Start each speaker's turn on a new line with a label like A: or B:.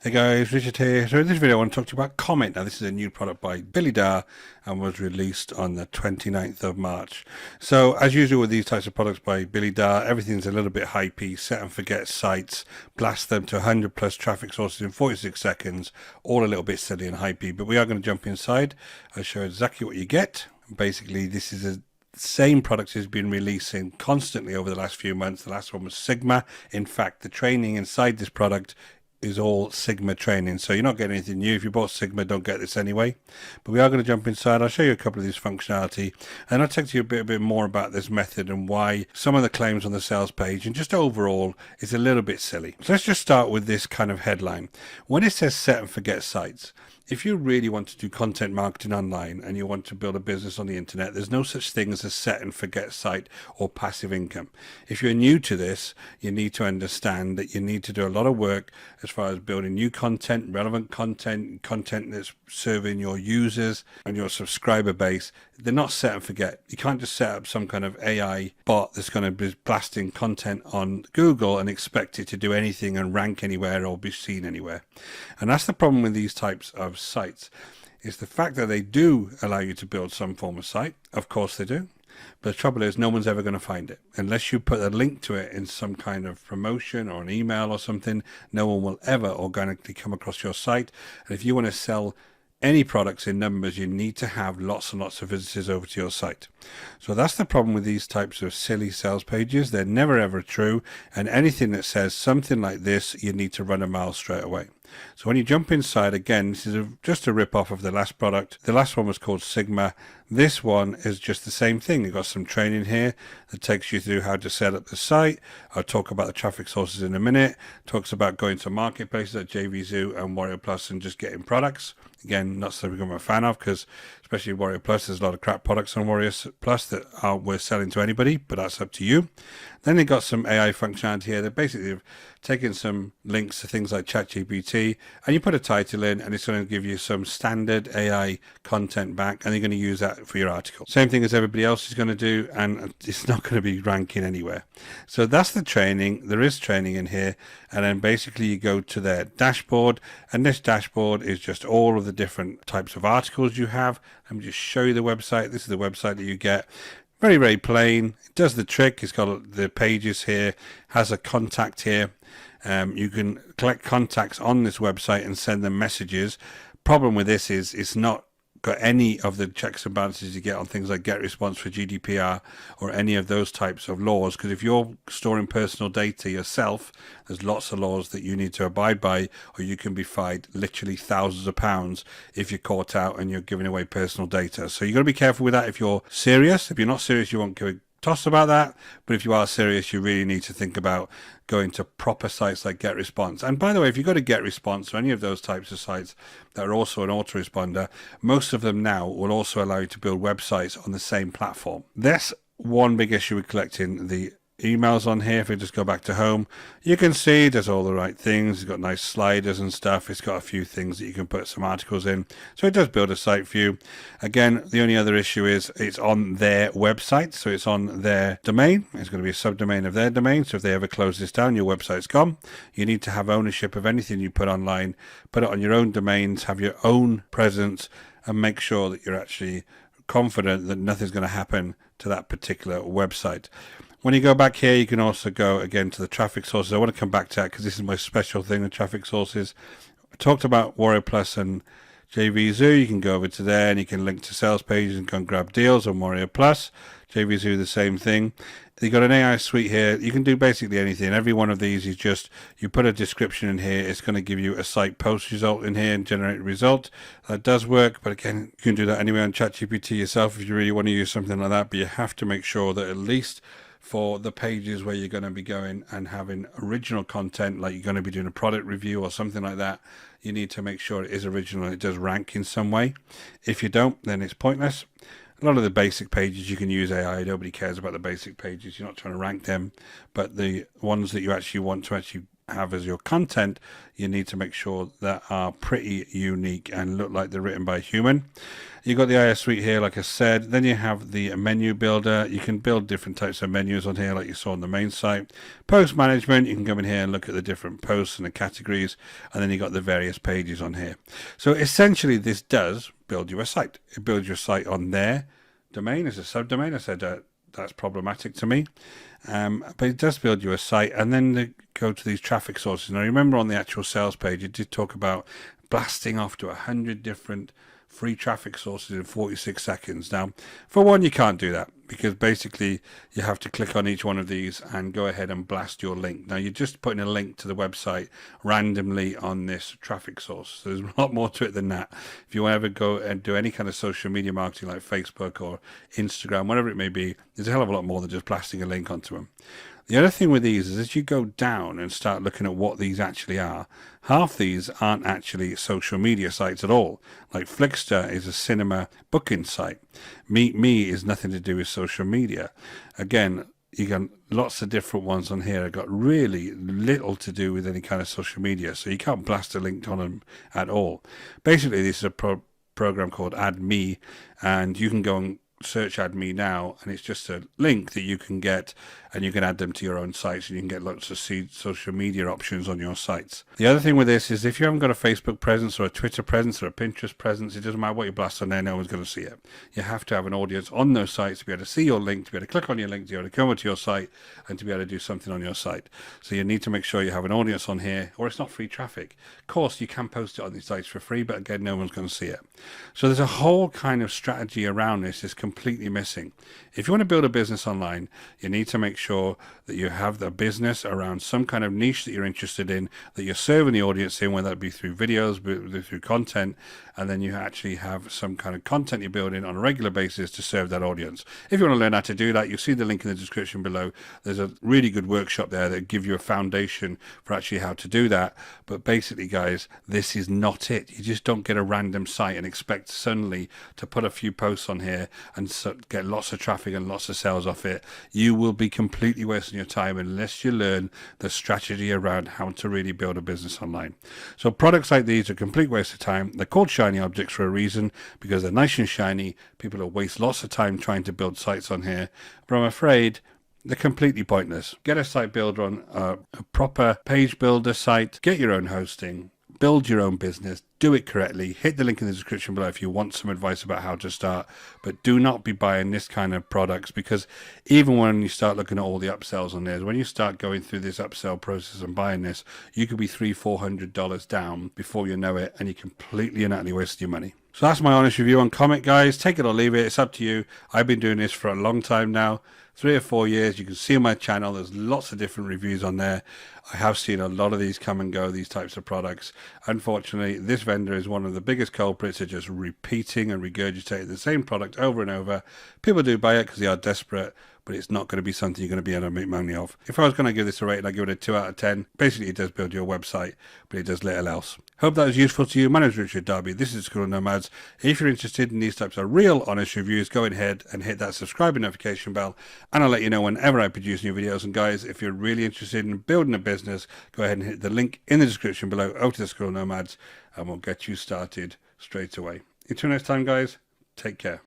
A: Hey guys, Richard here. So in this video I want to talk to you about Comet. Now this is a new product by Billy Darr and was released on the 29th of March. So as usual with these types of products by Billy Darr, everything's a little bit hypey, set and forget sites, blast them to 100 plus traffic sources in 46 seconds, all a little bit silly and hypey. But we are going to jump inside. I'll show you exactly what you get. Basically this is a same product has been releasing constantly over the last few months. The last one was Sigma. In fact, the training inside this product is all Sigma training, so you're not getting anything new. If you bought Sigma, don't get this anyway. But we are going to jump inside. I'll show you a couple of these functionality, and I'll talk to you a bit more about this method and why some of the claims on the sales page and just overall is a little bit silly. So let's just start with this kind of headline. When it says set and forget sites, if you really want to do content marketing online and you want to build a business on the internet, there's no such thing as a set and forget site or passive income. If you're new to this, you need to understand that you need to do a lot of work as far as building new content, relevant content, content that's serving your users and your subscriber base. They're not set and forget. You can't just set up some kind of AI bot that's going to be blasting content on Google and expect it to do anything and rank anywhere or be seen anywhere. And that's the problem with these types of sites, is the fact that they do allow you to build some form of site. Of course they do. But the trouble is no one's ever going to find it. Unless you put a link to it in some kind of promotion or an email or something, no one will ever organically come across your site. And if you want to sell any products in numbers, you need to have lots and lots of visitors over to your site. So that's the problem with these types of silly sales pages. They're never ever true, and anything that says something like this, you need to run a mile straight away. So when you jump inside, again, this is just a rip-off of the last product. The last one was called Sigma. This one is just the same thing. You've got some training here that takes you through how to set up the site. I'll talk about the traffic sources in a minute. Talks about going to marketplaces like JVZoo and Warrior Plus and just getting products. Again, not something I'm a fan of, because especially Warrior Plus, there's a lot of crap products on Warrior Plus that aren't worth selling to anybody, but that's up to you. Then they got some AI functionality here. They're basically taking some links to things like ChatGPT, and you put a title in, and it's going to give you some standard AI content back, and you're going to use that for your article. Same thing as everybody else is going to do, and it's not going to be ranking anywhere. So that's the training. There is training in here, and then basically you go to their dashboard, and this dashboard is just all of the different types of articles you have. Let me just show you the website. This is the website that you get. Very, very plain. It does the trick. It's got the pages here, has a contact here. You can collect contacts on this website and send them messages. Problem with this is it's not got any of the checks and balances you get on things like get response for GDPR or any of those types of laws, because if you're storing personal data yourself, there's lots of laws that you need to abide by, or you can be fined literally thousands of pounds if you're caught out and you're giving away personal data. So you've got to be careful with that if you're serious. If you're not serious, you won't give a toss about that, but if you are serious, you really need to think about going to proper sites like GetResponse. And by the way, if you go to GetResponse or any of those types of sites that are also an autoresponder, most of them now will also allow you to build websites on the same platform. That's one big issue with collecting the emails on here. If we just go back to home, you can see there's all the right things. It's got nice sliders and stuff. It's got a few things that you can put some articles in, so it does build a site for you. Again, the only other issue is it's on their website, so it's on their domain. It's going to be a subdomain of their domain, so if they ever close this down, your website's gone. You need to have ownership of anything you put online, put it on your own domains, have your own presence, and make sure that you're actually confident that nothing's going to happen to that particular website. When you go back here, you can also go again to the traffic sources. I want to come back to that because this is my special thing, the traffic sources. I talked about Warrior Plus and JVZoo. You can go over to there and you can link to sales pages and go and grab deals on Warrior Plus. JVZoo, the same thing. You've got an AI suite here. You can do basically anything. Every one of these is just, you put a description in here. It's going to give you a site post result in here and generate a result. That does work, but again, you can do that anyway on ChatGPT yourself if you really want to use something like that. But you have to make sure that at least for the pages where you're going to be going and having original content, like you're going to be doing a product review or something like that, you need to make sure it is original and it does rank in some way. If you don't, then it's pointless. A lot of the basic pages you can use AI. Nobody cares about the basic pages. You're not trying to rank them, but the ones that you actually want to actually have as your content, you need to make sure that are pretty unique and look like they're written by a human. You've got the IS suite here, like I said. Then you have the menu builder. You can build different types of menus on here, like you saw on the main site. Post management, you can come in here and look at the different posts and the categories. And then you got the various pages on here. So essentially, this does build you a site. It builds your site on their domain as a subdomain. I said that's problematic to me. But it does build you a site, and then they go to these traffic sources. Now, remember on the actual sales page, it did talk about blasting off to 100 different free traffic sources in 46 seconds. Now, for one, you can't do that because basically you have to click on each one of these and go ahead and blast your link. Now, you're just putting a link to the website randomly on this traffic source. So there's a lot more to it than that. If you ever go and do any kind of social media marketing like Facebook or Instagram, whatever it may be, there's a hell of a lot more than just blasting a link onto them. The other thing with these is as you go down and start looking at what these actually are, half these aren't actually social media sites at all. Like Flickster is a cinema booking site. Meet Me is nothing to do with social media. Again, you got lots of different ones on here. I've got really little to do with any kind of social media, so you can't blast a link on them at all. Basically, this is a program called Add Me, and you can go and search Add Me now, and it's just a link that you can get, and you can add them to your own sites, and you can get lots of social media options on your sites. The other thing with this is if you haven't got a Facebook presence or a Twitter presence or a Pinterest presence, it doesn't matter what you blast on there, no one's going to see it. You have to have an audience on those sites to be able to see your link, to be able to click on your link, to be able to come over to your site, and to be able to do something on your site. So you need to make sure you have an audience on here, or it's not free traffic. Of course, you can post it on these sites for free, but again, no one's going to see it. So there's a whole kind of strategy around this is completely missing. If you want to build a business online, you need to make sure that you have the business around some kind of niche that you're interested in, that you're serving the audience in, whether that be through videos, through content, and then you actually have some kind of content you're building on a regular basis to serve that audience. If you want to learn how to do that, you'll see the link in the description below. There's a really good workshop there that give you a foundation for actually how to do that. But basically, guys, this is not it. You just don't get a random site and expect suddenly to put a few posts on here and get lots of traffic and lots of sales off it. You will be completely wasting your time unless you learn the strategy around how to really build a business online. So products like these are a complete waste of time. They're called shiny objects for a reason, because they're nice and shiny. People will waste lots of time trying to build sites on here, but I'm afraid they're completely pointless. Get a site builder on a proper page builder site, get your own hosting, build your own business, do it correctly. Hit the link in the description below if you want some advice about how to start, but do not be buying this kind of products, because even when you start looking at all the upsells on there, when you start going through this upsell process and buying this, you could be $300-400 down before you know it, and you completely and utterly waste your money. So that's my honest review on Comet, guys. Take it or leave it. It's up to you. I've been doing this for a long time now, 3 or 4 years. You can see on my channel, there's lots of different reviews on there. I have seen a lot of these come and go, these types of products. Unfortunately, this vendor is one of the biggest culprits of just repeating and regurgitating the same product over and over. People do buy it because they are desperate, but it's not going to be something you're going to be able to make money of. If I was going to give this a rating, I'd give it a 2 out of 10. Basically, it does build your website, but it does little else. Hope that was useful to you. My name is Richard Darby. This is School of Nomads. If you're interested in these types of real honest reviews, go ahead and hit that subscribe and notification bell, and I'll let you know whenever I produce new videos. And guys, if you're really interested in building a business, go ahead and hit the link in the description below over to the School of Nomads, and we'll get you started straight away. Until next time, guys, take care.